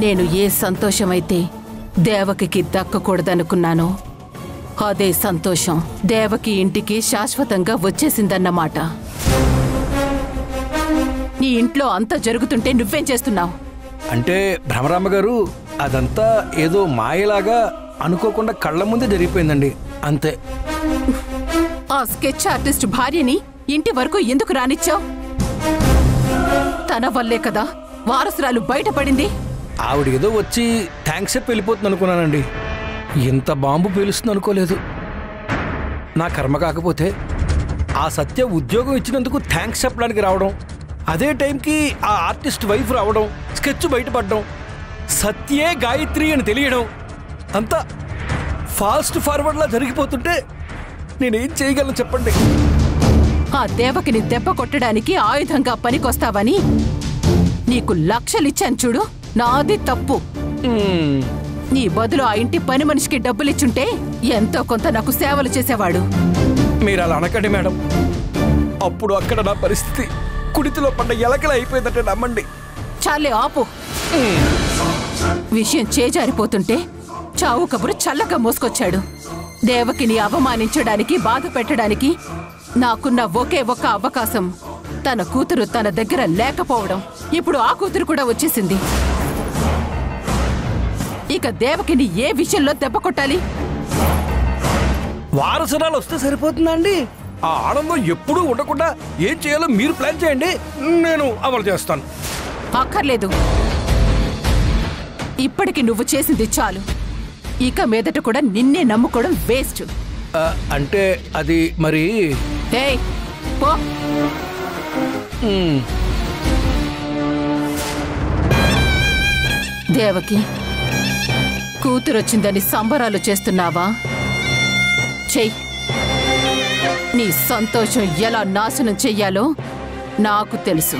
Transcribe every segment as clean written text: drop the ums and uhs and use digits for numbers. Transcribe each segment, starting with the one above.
నేను ఏ సంతోషమైతే దేవకికి దక్కకూడదనుకున్నానో అదే సంతోషం దేవకి ఇంటికి శాశ్వతంగా వచ్చేసిందన్నమాట. నీ ఇంట్లో అంతా జరుగుతుంటే నువ్వేం చేస్తున్నావు? అంటే భ్రమరాంబ గారు అదంతా ఏదో మాయలాగా అనుకోకుండా కళ్ళ ముందే జరిగిపోయిందండి, అంతే. ఆ స్కెచ్ ఆర్టిస్ట్ భార్యని ఇంటి వరకు ఎందుకు రానిచ్చావు? తన వల్లే కదా వారసురాలు బయటపడింది. ఆవిడ ఏదో వచ్చి థ్యాంక్స్ చెప్పి వెళ్ళిపోతుంది అనుకున్నానండి. ఇంత బాంబు పేలుస్తుంది అనుకోలేదు. నా కర్మ కాకపోతే ఆ సత్య ఉద్యోగం ఇచ్చినందుకు థ్యాంక్స్ చెప్పడానికి రావడం, అదే టైంకి ఆ ఆర్టిస్ట్ వైఫ్ రావడం, స్కెచ్ బయటపడడం, సత్యే గాయత్రి అని తెలియడం, అంతా ఫాస్ట్ ఫార్వర్డ్లా జరిగిపోతుంటే నేనేం చేయగలను చెప్పండి? ఆ దేవకిని దెబ్బ కొట్టడానికి ఆయుధంగా పనికొస్తావని నీకు లక్షలిచ్చాను చూడు, నాది తప్పు. నీ బదులు ఆ ఇంటి పని మనిషికి డబ్బులిచ్చుంటే ఎంతో కొంత నాకు సేవలు చేసేవాడు. మీరు అలా అనకండి మేడం. అప్పుడు అక్కడ నా పరిస్థితి కుడితిలో పడ్డ ఎలకల అయిపోయిందంటే నమ్మండి. చాలే ఆపు. విషయం చేజారిపోతుంటే చావు కబురు చల్లగా మోసుకొచ్చాడు. దేవకిని అవమానించడానికి, బాధ పెట్టడానికి నాకున్న ఒకే ఒక్క అవకాశం తన కూతురు తన దగ్గర లేకపోవడం. ఇప్పుడు ఆ కూతురు కూడా వచ్చేసింది. ఇక దేవకిని ఏ విషయంలో దెబ్బ కొట్టాలి? వారసురాలు వస్తే సరిపోతుందండి. ఆ ఆనందం ఎప్పుడూ ఉండకుండా ఏం చేయాలో మీరు ప్లాన్ చేయండి, నేను అమలు చేస్తాను. అక్కర్లేదు. ఇప్పటికి నువ్వు చేసింది చాలు. ఇక మీదట కూడా నిన్నే నమ్ముకోవడం వేస్ట్. అంటే అది మరి పో. దేవకి కూతురొచ్చిందని సంబరాలు చేస్తున్నావా? చెయ్యి. నీ సంతోషం ఎలా నాశనం చెయ్యాలో నాకు తెలుసు.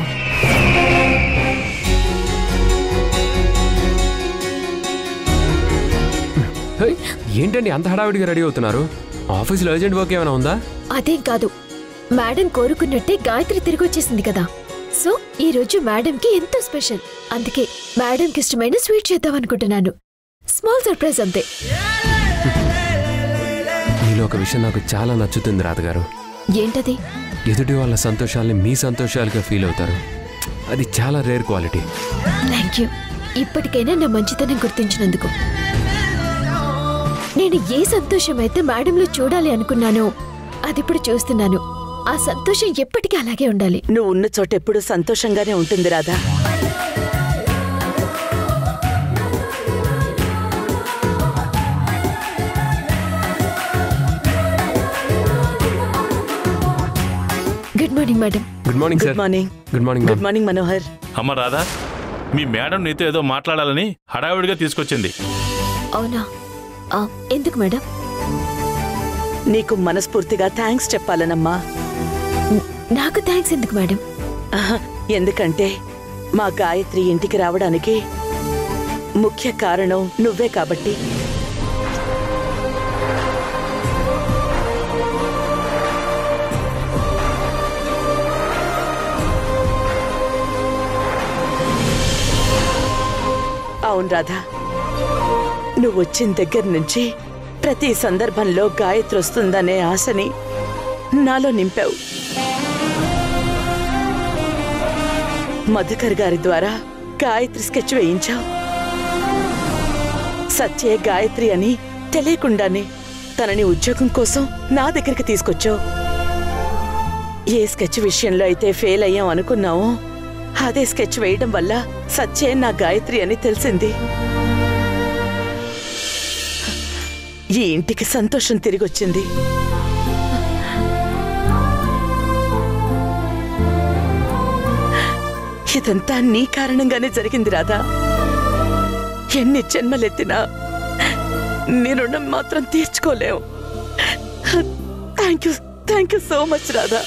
ఏంటండి అంత హడావిడిగా రెడీ అవుతున్నారు? ఆఫీసులో అర్జెంట్ వర్క్ ఏమైనా ఉందా? అదేం కాదు, మేడం కోరుకున్నట్టే గాయత్రి తిరిగి వచ్చేసింది కదా. సో ఈ రోజు మేడం కి ఎంతో స్పెషల్. అందుకే మేడం కి ఇష్టమైన స్వీట్ చేద్దాం అనుకుంటున్నాను. స్మాల్ సర్ప్రైజ్ అంతే. మీలో ఒక విషయం నాకు చాలా నచ్చుతుంది రాధగారు. ఏంటది? ఎదుటి వాళ్ళ సంతోషాల్ని మీ సంతోషాలుగా ఫీల్ అవుతారు. అది చాలా రేర్ క్వాలిటీ. Thank you. ఇప్పటికైనా నా మంచితనం గుర్తించినందుకు. నేను ఏ సంతోషం అయితే మేడంలో చూడాలి అనుకున్నానో అది ఇప్పుడు చూస్తున్నాను. ఆ సంతోషం ఎప్పటికీ అలాగే ఉండాలి. నువ్వు ఉన్న చోట ఎప్పుడు సంతోషంగానే ఉంటుంది Radha. Good morning madam. Good morning sir. Good morning. Good morning. Good morning Manohar. అమ్మ రాధా, మీ మేడం నీతో ఏదో మాట్లాడాలని హడావిడిగా తీసుకొచ్చింది. అవునా? ఎందుకు మేడం? నీకు మనస్ఫూర్తిగా థ్యాంక్స్ చెప్పాలనమ్మా. నాకు థ్యాంక్స్ ఎందుకు మేడం? ఎందుకంటే మా గాయత్రి ఇంటికి రావడానికి ముఖ్య కారణం నువ్వే కాబట్టి. అవును రాధా, నువ్వు వచ్చిన దగ్గర నుంచి ప్రతి సందర్భంలో గాయత్రి వస్తుందనే ఆశని నాలో నింపావు. మధుకర్ గారి ద్వారా గాయత్రి స్కెచ్ వేయించావు. సత్యే గాయత్రి అని తెలియకుండానే తనని ఉద్యోగం కోసం నా దగ్గరికి తీసుకొచ్చావు. ఏ స్కెచ్ విషయంలో అయితే ఫెయిల్ అయ్యాం అనుకున్నావో అదే స్కెచ్ వేయడం వల్ల సత్యే నా గాయత్రి అని తెలిసింది. ఈ ఇంటికి సంతోషం తిరిగొచ్చింది. ఇదంతా నీ కారణంగానే జరిగింది రాధా. ఎన్ని జన్మలెత్తినా నీ రుణం మాత్రం తీర్చుకోలేవు. Thank you so much Radha.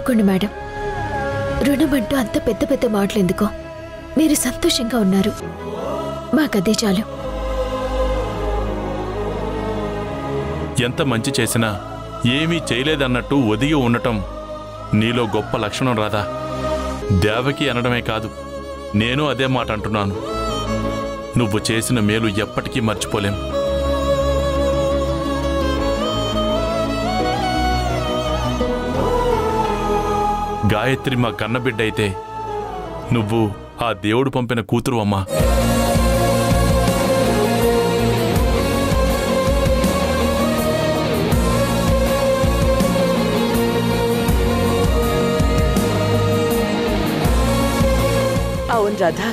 ఊరుకోండి మేడం. రుణమంటూ అంత పెద్ద పెద్ద మాటలు ఎందుకో? మీరు సంతోషంగా ఉన్నారు, మాకదే చాలు. ఎంత మంచి చేసినా ఏమీ చేయలేదన్నట్టు ఒదిగి ఉండటం నీలో గొప్ప లక్షణం రాదా? దేవకి అనడమే కాదు, నేను అదే మాట అంటున్నాను. నువ్వు చేసిన మేలు ఎప్పటికీ మర్చిపోలేం. గాయత్రి మా కన్నబిడ్డ అయితే నువ్వు ఆ దేవుడు పంపిన కూతురు అమ్మా. అవును రాధా,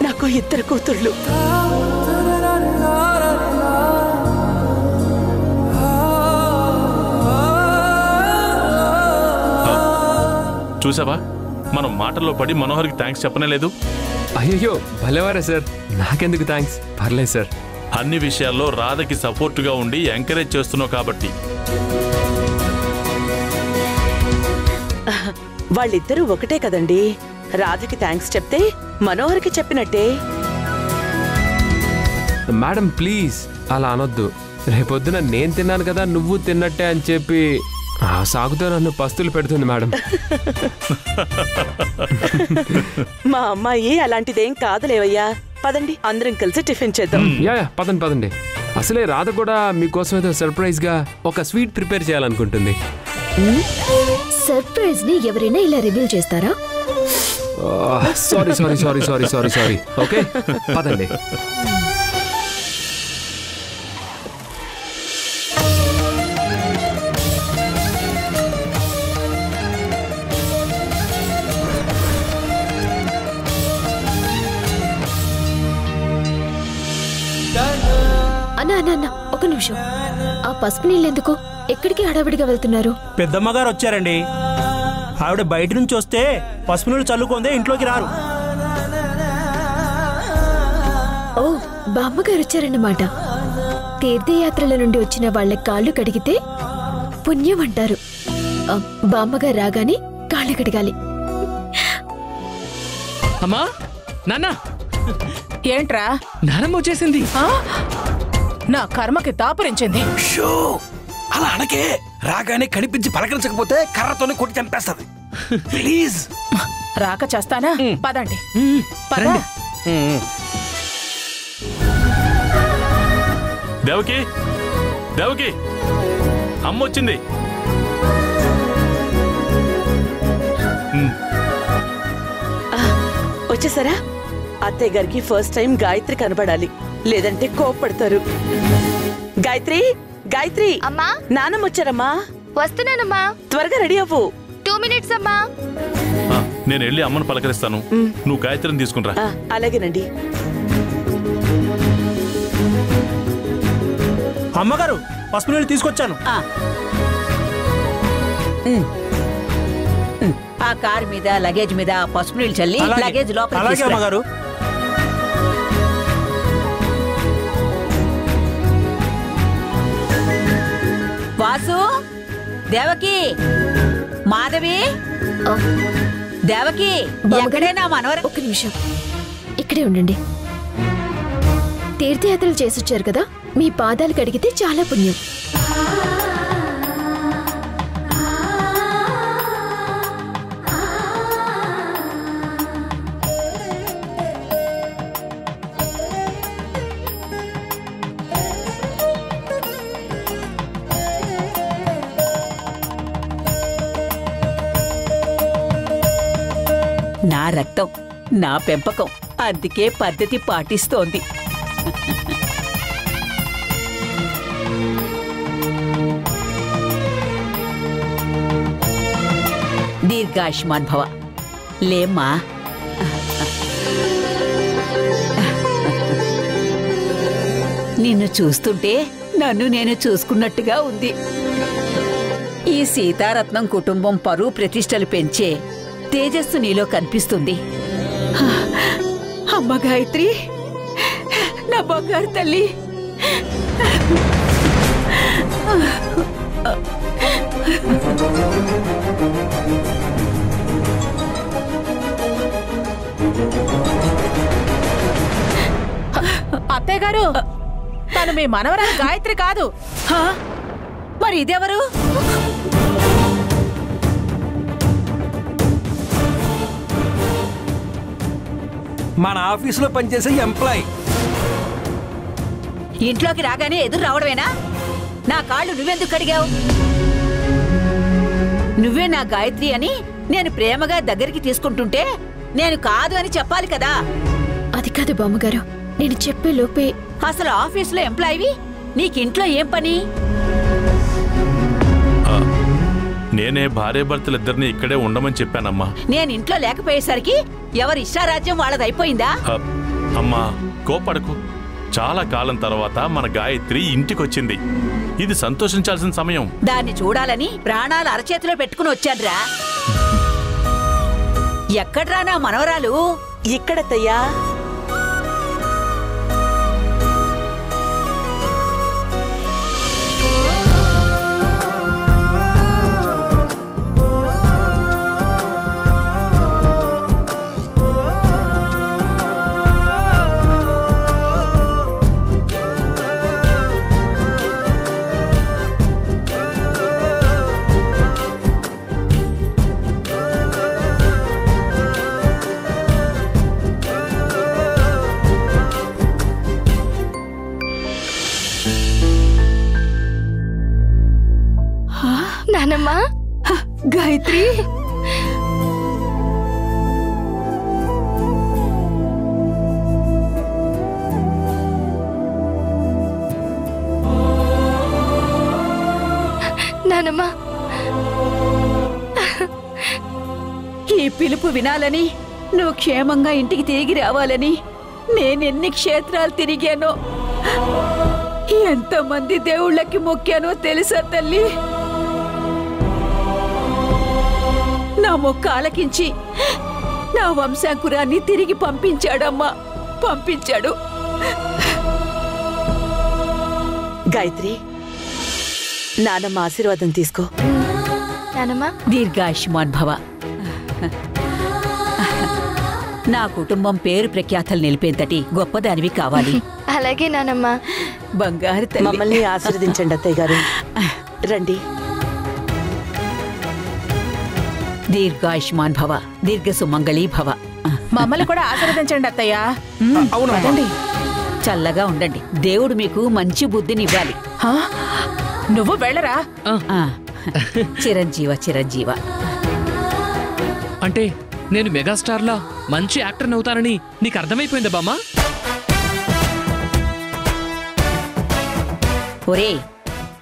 నాకు 2 కూతుళ్ళు. చూసావా, మనం మాటల్లో పడి మనోహర్కి థ్యాంక్స్ చెప్పనేలేదు. అయ్యో భలేవారా సార్, నాకెందుకు థ్యాంక్స్? పర్లేదు సార్. అన్ని విషయాల్లో రాధకి సపోర్టుగా ఉండి ఎంకరేజ్ చేస్తున్నావు కాబట్టి. వాళ్ళిద్దరూ ఒకటే కదండి. రాధకి థ్యాంక్స్ చెప్తే మనోహర్కి చెప్పినట్టే. మేడం ప్లీజ్ అలా అనొద్దు. రేపొద్దున నేను తిన్నాను కదా నువ్వు తిన్నట్టే అని చెప్పి ఆ సాగుతో నన్ను పస్తులు పెడుతుంది మేడం. మా అమ్మాయి అలాంటిదేం కాదులేవయ్యా. పదండి, అందరం కలిసి టిఫిన్ చేద్దాం. యా పదండి పదండి. అసలే రాధ కూడా మీకోసం ఏదో సర్ప్రైజ్ గా ఒక స్వీట్ ప్రిపేర్ చేయాలనుకుంటుంది. సర్ప్రైజ్ ని ఎవరైనా ఇలా రివీల్ చేస్తారా? Sorry sorry sorry sorry sorry sorry. Okay పదండి. అన్నా అన్నా అన్నా, ఒక నిమిషం. ఆ పసుపు నీళ్ళెందుకు? ఎక్కడికి హడావిడిగా వెళ్తున్నారు? పెద్దమ్మగారు వచ్చారండి. ఆవిడ బయట నుంచి వస్తే పసుపు నీళ్ళు చల్లుకుందే ఇంట్లోకి రారు. ఓ, బామ్మగారు వచ్చారన్నమాట. తీర్థయాత్రల నుండి వచ్చిన వాళ్ళ కాళ్ళు కడిగితే పుణ్యం అంటారు. బామ్మగారు రాగానే కాళ్ళు కడగాలి. అమ్మా, నాన్న, ఏంట్రా? నానమ్మ వచ్చేసింది. నా కర్మకి దాపురించింది. షో అలా అనకే. రాగానే కనిపించి పలకరించకపోతే కర్రతోనే కొట్టి చంపేస్తుంది. ప్లీజ్. రాక చేస్తానా? పదండి పద. దేవకి, దేవకి, అమ్మ వచ్చింది. వచ్చేసారా? అత్తయ్య గారికి ఫస్ట్ టైం గాయత్రి కనబడాలి, లేదంటే కోప్పడతారు. గాయత్రి, గాయత్రి. అమ్మా, నానమ్మ వచ్చారమ్మా. వస్తున్నానమ్మా. త్వరగా రెడీ అవ్వు. 2 minutes అమ్మా. నేను వెళ్ళి అమ్మను పలకరిస్తాను, నువ్వు గాయత్రిని తీసుకునిరా. అలాగేనండి. అమ్మగారు, పసుపు నీళ్ళు తీసుకొచ్చాను. ఆ కారు మీద లగేజ్ మీద పసుపు నీళ్ళు చల్లి లగేజ్ లోపల. అలాగే అమ్మగారు. వాసు, దేవకి, మాధవి, దేవకి, ఎక్కడైనా మనవర. ఒక నిమిషం, ఇక్కడే ఉండండి. తీర్థయాత్రలు చేసొచ్చారు కదా, మీ పాదాలు కడిగితే చాలా పుణ్యం. నా రక్తం, నా పెంపకం, అందుకే పద్ధతి పాటిస్తోంది. దీర్ఘాయుష్మాన్ భవ. లేమ్మా. నిన్ను చూస్తుంటే నన్ను నేను చూసుకున్నట్టుగా ఉంది. ఈ సీతారత్నం కుటుంబం పరువు ప్రతిష్టలు పెంచే తేజస్సు నీలో కనిపిస్తుంది. అమ్మ గాయత్రి, నా బంగారు తల్లి. అత్తయ్య గారు, తను మీ మనవరాలు గాయత్రి కాదు. మరి ఇదెవరు? మన ఆఫీసులో పనిచేసే ఎంప్లాయ్. ఇంట్లోకి రాగానే ఎదురు రావడమేనా? నా కాళ్ళు నువ్వెందుకు కడిగావు? నువ్వే నా గాయత్రి అని నేను ప్రేమగా దగ్గరికి తీసుకుంటుంటే నేను కాదు అని చెప్పాలి కదా. అది కాదు బామ్మగారు, నేను చెప్పే లోపే. అసలు ఆఫీసులో ఎంప్లాయీవి, నీకింట్లో ఏం పని? నేనే భార్యాభర్తలిద్దరిని ఇక్కడే ఉండమని చెప్పానమ్మా. నేను ఇంట్లో లేకపోయేసరికి ఎవరి ఇష్టారాజ్యం వాళ్ళదైపోయిందా? అమ్మా కోపడకు. చాలా కాలం తర్వాత మన గాయత్రి ఇంటికొచ్చింది. ఇది సంతోషించాల్సిన సమయం. దాన్ని చూడాలని ప్రాణాలు అరచేతిలో పెట్టుకుని వచ్చాడ్రా. ఎక్కడ్రా నా మనవరాలు? ఇక్కడత్తయ్యా. నానమ్మా, గాయత్రి, నానమ్మా, ఈ పిలుపు వినాలని, నువ్వు క్షేమంగా ఇంటికి తిరిగి రావాలని నేనెన్ని క్షేత్రాలు తిరిగానో, ఎంతమంది దేవుళ్ళకి మొక్కానో తెలుసా తల్లి? నా మొక్క ఆలకించి నా వంశాంకురాన్ని తిరిగి పంపించాడమ్మా, పంపించాడు. గాయత్రి, నానమ్మ ఆశీర్వాదం తీసుకో. నానమ్మా, దీర్ఘాయుష్మాన్ భవ. నా కుటుంబం పేరు ప్రఖ్యాతలు నిలిపేంతటి గొప్పదానివి కావాలి. అలాగే నానమ్మా. బంగారు తల్లి. మమ్మల్ని ఆశీర్వదించండి అత్తయ్య గారు. రండి. దీర్ఘాయుష్మాన్ భవ, దీర్ఘ సుమంగళీ భవ. మమ్మల్ని కూడా ఆశీర్వదించండి అత్తయ్య. అవునండి. చల్లగా ఉండండి. దేవుడు మీకు మంచి బుద్ధినివ్వాలి. నువ్వు వెళ్ళరా. చిరంజీవ చిరంజీవ. అంటే నేను మెగాస్టార్లా మంచి యాక్టర్ అవుతానని నీకు అర్థమైపోయిందా బామ్మా? ఒరే,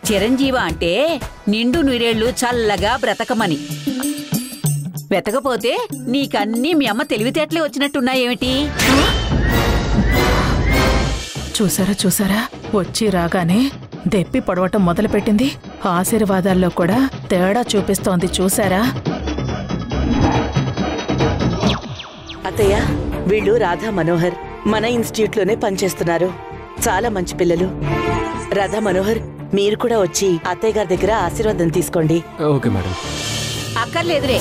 చిరంజీవ అంటే నిండు నూరేళ్లు చల్లగా బ్రతకమని. వెతకపోతే నీకన్నీ మీ అమ్మ తెలివితేటలే వచ్చినట్టున్నాయేమిటి? చూసారా చూసారా, వచ్చి రాగానే దెప్పి పొడవటం మొదలుపెట్టింది. ఆశీర్వాదాల్లో కూడా తేడా చూపిస్తోంది. చూసారా? అత్తయ్య, వీళ్ళు రాధా మనోహర్ మన ఇన్స్టిట్యూట్ లోనే పనిచేస్తున్నారు. చాలా మంచి పిల్లలు. రాధా మనోహర్, మీరు కూడా వచ్చి అత్తయ్య గారి దగ్గర ఆశీర్వాదం తీసుకోండి. Okay madam. అక్కర్లేదురే.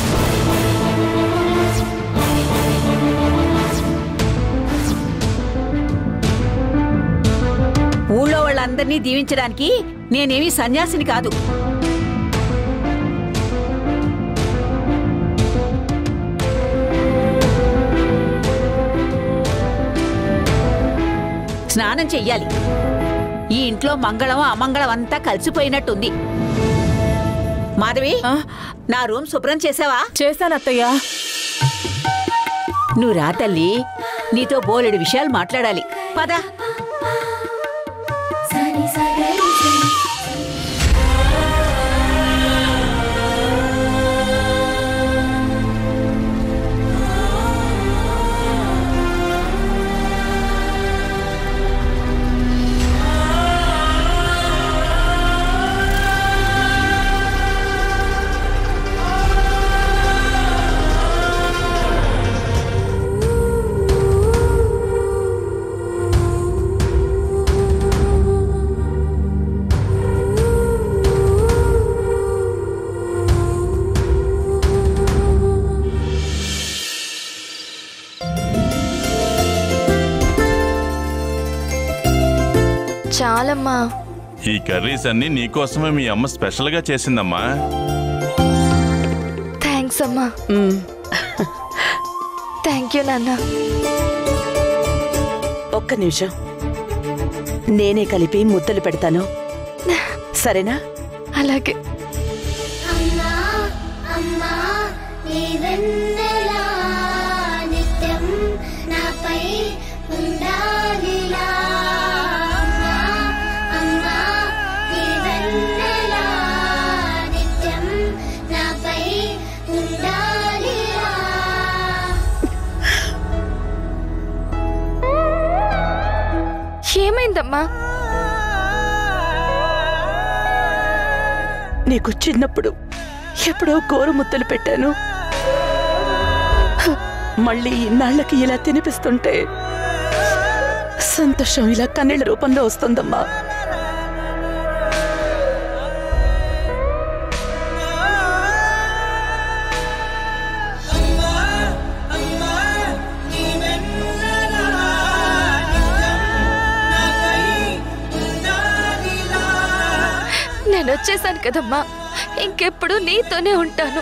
ఊళ్ళో వాళ్ళందరినీ దీవించడానికి నేనేమీ సన్యాసిని కాదు. స్నానం చెయ్యాలి. ఈ ఇంట్లో మంగళం అమంగళం అంతా కలిసిపోయినట్టుంది. మాధవి, నా రూమ్ శుభ్రం చేసావా? చేశానత్తయ్య. నువ్వు రా తల్లి, నీతో బోలెడు విషయాలు మాట్లాడాలి. పద. చాలమ్మా. ఈ కర్రీస్ అన్ని నీకోసమే మీ అమ్మ స్పెషల్గా చేసిందమ్మా. థ్యాంక్స్ అమ్మా. థ్యాంక్ యూ నాన్న. ఒక్క నిమిషం, నేనే కలిపి ముద్దలు పెడతాను, సరేనా? అలాగే. ఏమైందమ్మా? నీకు చిన్నప్పుడు ఎప్పుడో గోరు ముద్దలు పెట్టాను, మళ్ళీ ఇన్నాళ్ళకి ఇలా తినిపిస్తుంటే సంతోషం ఇలా కన్నీళ్ళ రూపంలో వస్తుందమ్మా. నేను వచ్చేసాను కదమ్మా, ఇంకెప్పుడు నీతోనే ఉంటాను.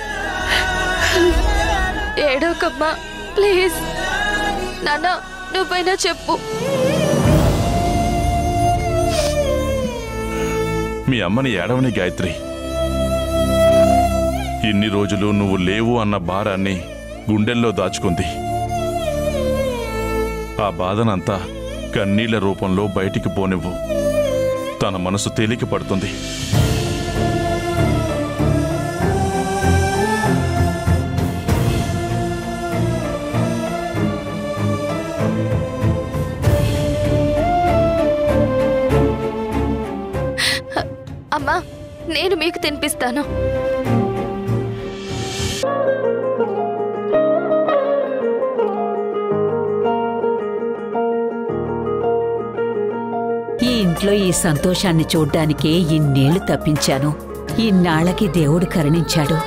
ఏడోకమ్మా ప్లీజ్. నాన్న నువ్వైనా చెప్పు. మీ అమ్మని ఏడవని గాయత్రి. ఇన్ని రోజులు నువ్వు లేవు అన్న భారాన్ని గుండెల్లో దాచుకుంది. ఆ బాధనంతా కన్నీళ్ల రూపంలో బయటికి పోనివ్వు. తన మనసు తేలిక పడుతుంది. అమ్మా నేను మీకు తినిపిస్తాను. ఈ ఇంట్లో ఈ సంతోషాన్ని చూడ్డానికే ఇన్నేళ్లు తప్పించాను. ఇన్నాళ్ళకి దేవుడు కరుణించాడు.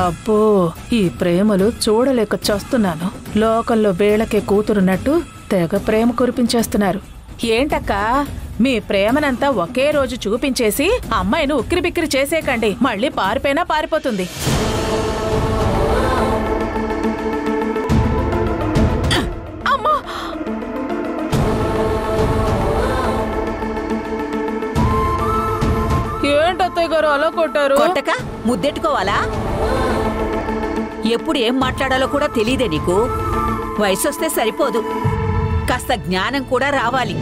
అబ్బో, ఈ ప్రేమలు చూడలేక చస్తున్నాను. లోకంలో వేళకే కూతురున్నట్టు తెగ ప్రేమ కురిపించేస్తున్నారు. ఏంటక్కా, మీ ప్రేమనంతా ఒకే రోజు చూపించేసి అమ్మాయిని ఉక్కిరిబిక్కిరి చేసేకండి. మళ్ళీ పారిపోయినా పారిపోతుంది. అమ్మా, ఏంటత్తయ్య గారు అలా కొట్టారు? కొట్టక ముద్దెట్టుకోవాలా? ఎప్పుడు ఏం మాట్లాడాలో కూడా తెలియదే నీకు? వయసొస్తే సరిపోదు, కాస్త జ్ఞానం కూడా రావాలి.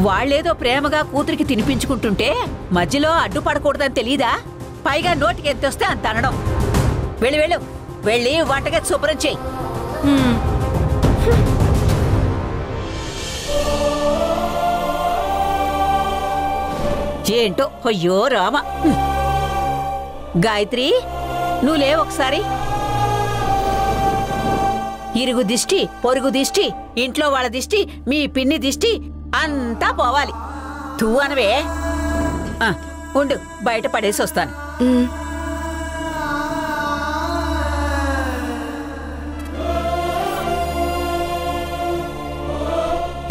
వాళ్లేదో ప్రేమగా కూతురికి తినిపించుకుంటుంటే మధ్యలో అడ్డుపడకూడదని తెలీదా? పైగా నోటికి ఎంతొస్తే అంత అనడం. వెళ్ళి వెళ్ళు, వెళ్ళి వంటగది శుభ్రం చెయ్యి. ఏంటో అయ్యో రామ. గాయత్రి నువ్వు లేవు ఒకసారి. ఇరుగు దిష్టి, పొరుగు దిష్టి, ఇంట్లో వాళ్ళ దిష్టి, మీ పిన్ని దిష్టి అంతా పోవాలి. తూ అనవే. ఉండు, బయట పడేసి వస్తాను.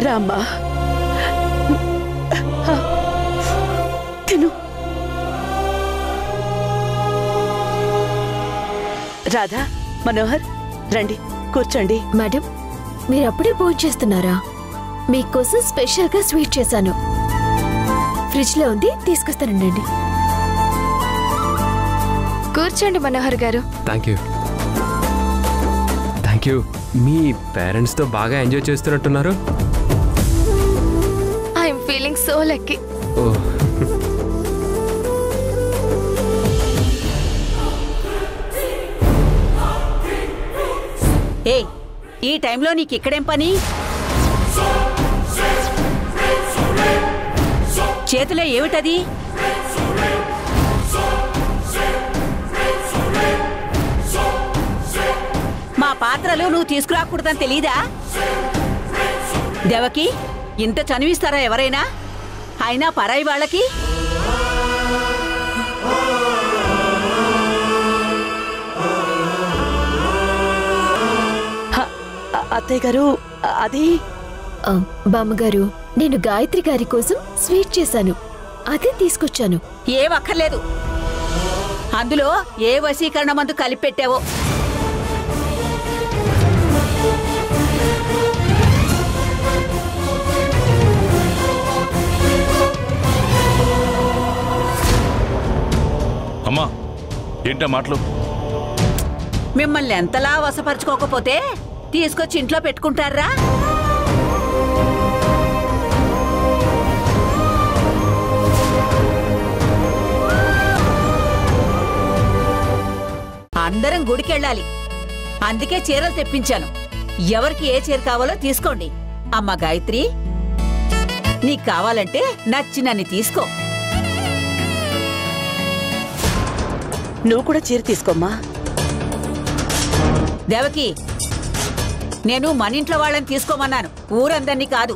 రామ్మా, తిను. రాధా, మనోహర్ రండి, కూర్చోండి. మేడం, మీరు అప్పుడే భోజనం చేస్తున్నారా? మీకోసం స్పెషల్ గా స్వీట్ చేశాను. ఫ్రిడ్జ్ లో ఉంది, తీసుకొస్తానండి. కూర్చోండి మనోహర్ గారు. Thank you. Thank you. మీ పేరెంట్స్తో బాగా ఎంజాయ్ చేస్తున్నట్టున్నారు. I'm feeling so lucky. ఏ, ఈ టైంలో నీకు ఇక్కడేం పని? చేతిలో ఏమిటది? మా పాత్రలు నువ్వు తీసుకురాకూడదని తెలీదా? దేవకి, ఇంత చనివిస్తారా ఎవరైనా? అయినా పరాయి వాళ్ళకి అత్తయ్య గారు అది బామ్మగారు నేను గాయత్రి గారి కోసం స్వీట్ చేశాను, అదే తీసుకొచ్చాను. ఏం అక్కర్లేదు, అందులో ఏ వశీకరణ మందు కలిపి పెట్టావో. అమ్మా ఏంటా మాటలు? మిమ్మల్ని ఎంతలా వశపరచుకోకపోతే తీసుకొచ్చి ఇంట్లో పెట్టుకుంటారా? అందరం గుడికెళ్ళాలి, అందుకే చీరలు తెప్పించాను. ఎవరికి ఏ చీర కావాలో తీసుకోండి. అమ్మ గాయత్రి, నీకు కావాలంటే నచ్చినన్ని తీసుకో. నువ్వు కూడా చీర తీసుకోమ్మా. దేవకి, నేను మన ఇంట్లో వాళ్ళని తీసుకోమన్నాను, ఊరందరినీ కాదు.